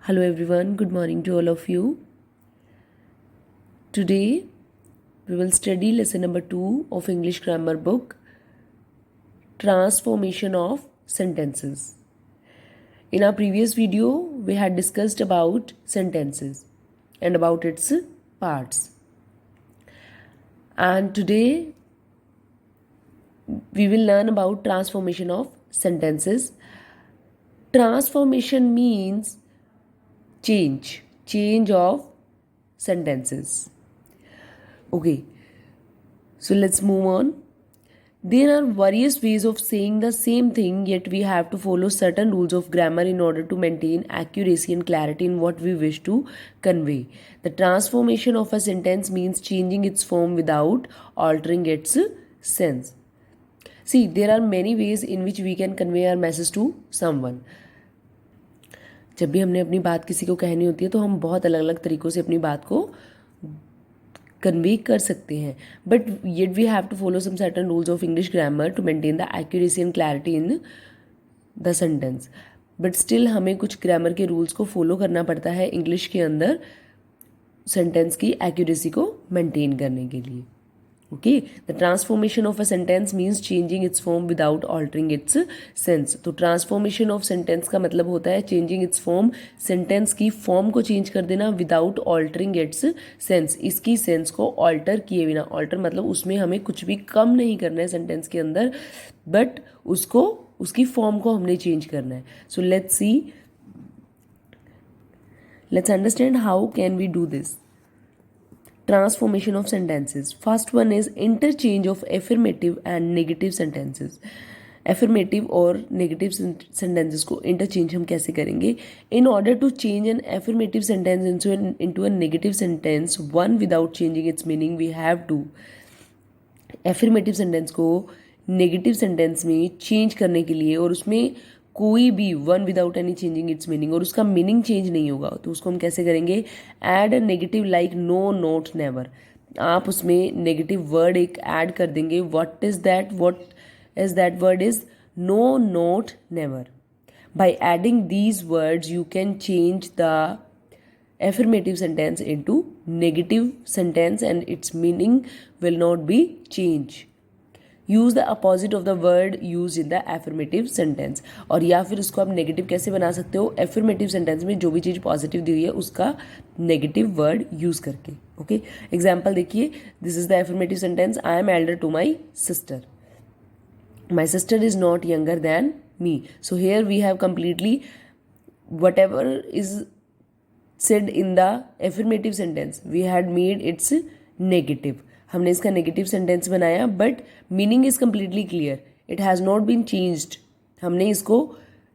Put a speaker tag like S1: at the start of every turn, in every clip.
S1: Hello everyone, good morning to all of you. Today we will study lesson number 2 of English grammar book, Transformation of Sentences. In our previous video, we had discussed about sentences and about its parts. And today we will learn about transformation of sentences. Transformation means change of sentences. Okay, so let's move on. There are various ways of saying the same thing, yet we have to follow certain rules of grammar in order to maintain accuracy and clarity in what we wish to convey. The transformation of a sentence means changing its form without altering its sense. See, there are many ways in which we can convey our message to someone. जब भी हमने अपनी बात किसी को कहनी होती है तो हम बहुत अलग अलग तरीक़ों से अपनी बात को कन्वे कर सकते हैं, but yet we have to follow some certain rules of English grammar to maintain the accuracy and clarity in the sentence. But still हमें कुछ ग्रामर के रूल्स को फॉलो करना पड़ता है इंग्लिश के अंदर सेंटेंस की एक्यूरेसी को मेंटेन करने के लिए. Okay, the transformation of a sentence means changing it's form without altering its sense. तो ट्रांसफॉर्मेशन ऑफ सेंटेंस का मतलब होता है चेंजिंग इट्स फॉर्म, सेंटेंस की फॉर्म को चेंज कर देना विदाउट ऑल्टरिंग इट्स सेंस. इसकी सेंस को ऑल्टर किए बिना, ऑल्टर मतलब उसमें हमें कुछ भी कम नहीं करना है सेंटेंस के अंदर, बट उसकी फॉर्म को हमने चेंज करना है. सो let's understand how can we do this. Transformation of sentences. First one is interchange of affirmative and negative sentences. Affirmative और negative sentences को interchange हम कैसे करेंगे? In order to change an affirmative sentence into a negative sentence, one without changing its meaning, we have to affirmative sentence को negative sentence में change करने के लिए, और उसमें कोई भी one without any changing its meaning, और उसका मीनिंग चेंज नहीं होगा, तो उसको हम कैसे करेंगे? Add a negative like no, not, never. आप उसमें नेगेटिव वर्ड एक ऐड कर देंगे. What is that word is no, not, never. By adding these words you can change the affirmative sentence into negative sentence and its meaning will not be changed. Use the opposite of the word use in the affirmative sentence. और या फिर उसको आप negative कैसे बना सकते हो? Affirmative sentence में जो भी चीज़ पॉजिटिव दी हुई है उसका नेगेटिव वर्ड यूज़ करके. ओके, एग्जाम्पल देखिए. This is the affirmative sentence. I am elder to my sister. My sister is not younger than me. So here we have completely whatever is said in the affirmative sentence we had made its negative. हमने इसका negative sentence बनाया, but meaning is completely clear. It has not been changed. हमने इसको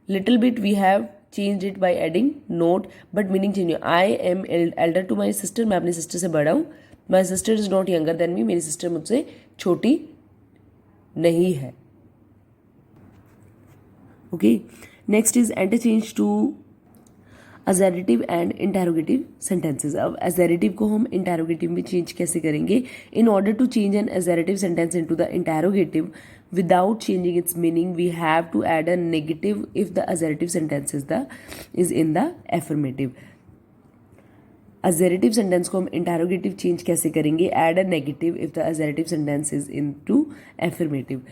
S1: little bit we have changed it by adding not, but meaning change. I am elder to my sister. मैं अपनी sister से बड़ा हूँ. My sister is not younger than me. मेरी sister मुझसे छोटी नहीं है. Okay, next is interchange to assertive and interrogative sentences. अब असर्टिव को हम इंटेरोगेटिव में चेंज कैसे करेंगे? In order to change an assertive sentence into the interrogative without changing its meaning we have to add a negative if the assertive sentence is in the affirmative. Assertive sentence को हम interrogative change कैसे करेंगे? Add a negative if the assertive sentence is into affirmative.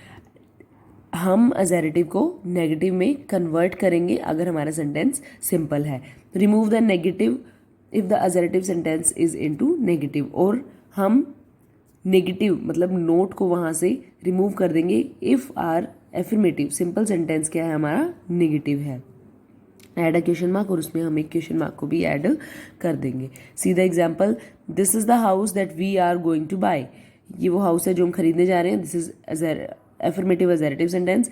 S1: हम assertive को negative में convert करेंगे अगर हमारा सेंटेंस सिंपल है. Remove the negative if the assertive sentence is into negative. और हम नेगेटिव मतलब नोट को वहाँ से रिमूव कर देंगे if our affirmative simple sentence क्या है हमारा? नेगेटिव है. ऐड अ क्वेश्चन मार्क, और उसमें हम एक क्वेश्चन मार्क को भी ऐड कर देंगे. See the example. This is the house that we are going to buy. ये वो हाउस है जो हम खरीदने जा रहे हैं. This is affirmative assertive sentence.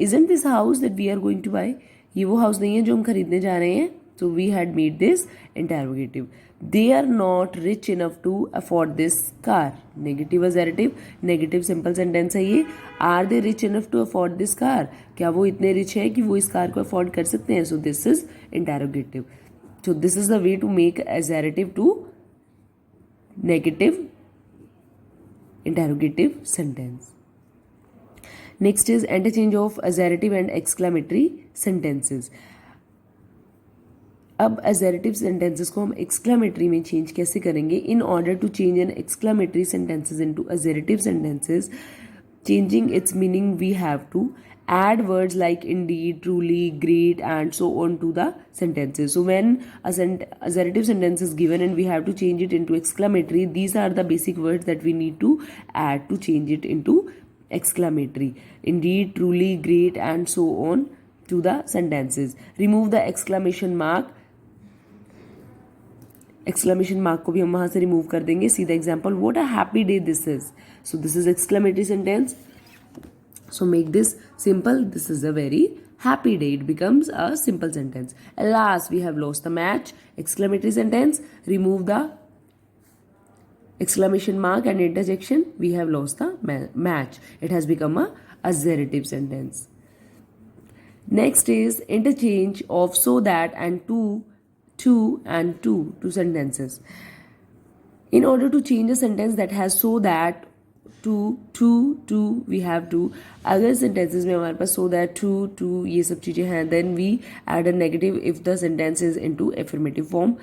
S1: Isn't this house that we are going to buy? ये वो हाउस नहीं है जो हम खरीदने जा रहे हैं. So we had made this interrogative. They are not rich enough to afford this car. Negative assertive. Negative simple sentence है ये. Are they rich enough to afford this car? क्या वो इतने rich है कि वो इस कार को afford कर सकते हैं? So this is interrogative. So this is the way to make assertive to negative interrogative sentence. Next is interchange of assertive and exclamatory sentences. अब असर्टिव सेंटेंसेस को हम एक्सक्लामेटरी में चेंज कैसे करेंगे? In order to change an exclamatory sentences into assertive sentences, changing its meaning, we have to add words like indeed, truly, great, and so on to the sentences. So when a assertive sentence is given and we have to change it into exclamatory, these are the basic words that we need to add to change it into exclamatory. Indeed, truly, great, and so on to the sentences. Remove the exclamation mark. Exclamation mark को भी हम वहां से remove कर देंगे. See the example, what a happy day this is. So this is exclamatory sentence. So make this simple. This is a very happy day. It becomes a simple sentence. Alas, we have lost the match. Exclamatory sentence. Remove the exclamation mark and interjection. We have lost the match. It has become a assertive sentence. Next is interchange of so that and to and to sentences. In order to change a sentence that has so that, to we have to. अगर sentences में हमारे पास so that, to ये सब चीज़ें हैं, then we add a negative if the sentence is into affirmative form.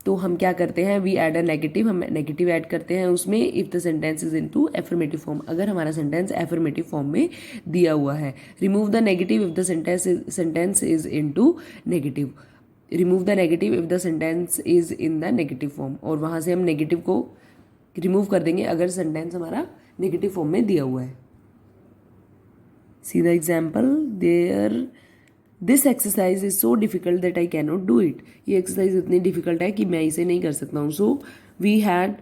S1: तो हम क्या करते हैं? We add a negative. हम नेगेटिव ऐड करते हैं उसमें if the sentence is into affirmative form. अगर हमारा सेंटेंस एफर्मेटिव फॉर्म में दिया हुआ है. Remove the negative if the sentence is into negative. Remove the negative if the sentence is in the negative form. और वहाँ से हम नेगेटिव को रिमूव कर देंगे अगर सेंटेंस हमारा नेगेटिव फॉर्म में दिया हुआ है. See the example. There this exercise is so difficult that I can not do it. ये एक्सरसाइज इतनी डिफिकल्ट है कि मैं इसे नहीं कर सकता हूँ. So we had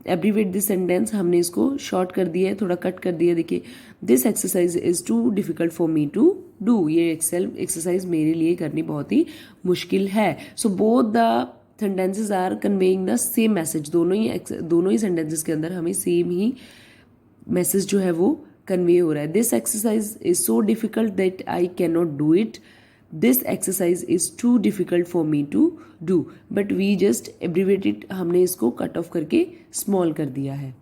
S1: abbreviate this sentence. हमने इसको शॉर्ट कर दिया है, थोड़ा कट कर दिया. देखिए, this exercise is too difficult for me to do. ये एक्सरसाइज मेरे लिए करनी बहुत ही मुश्किल है. So both the sentences are conveying the same message. दोनों ही सेंटेंसेज के अंदर हमें सेम ही मैसेज जो है वो कन्वे हो रहा है. This exercise is so difficult that I can not do it. This exercise is too difficult for me to do. But we just abbreviated. हमने इसको कट ऑफ करके स्मॉल कर दिया है.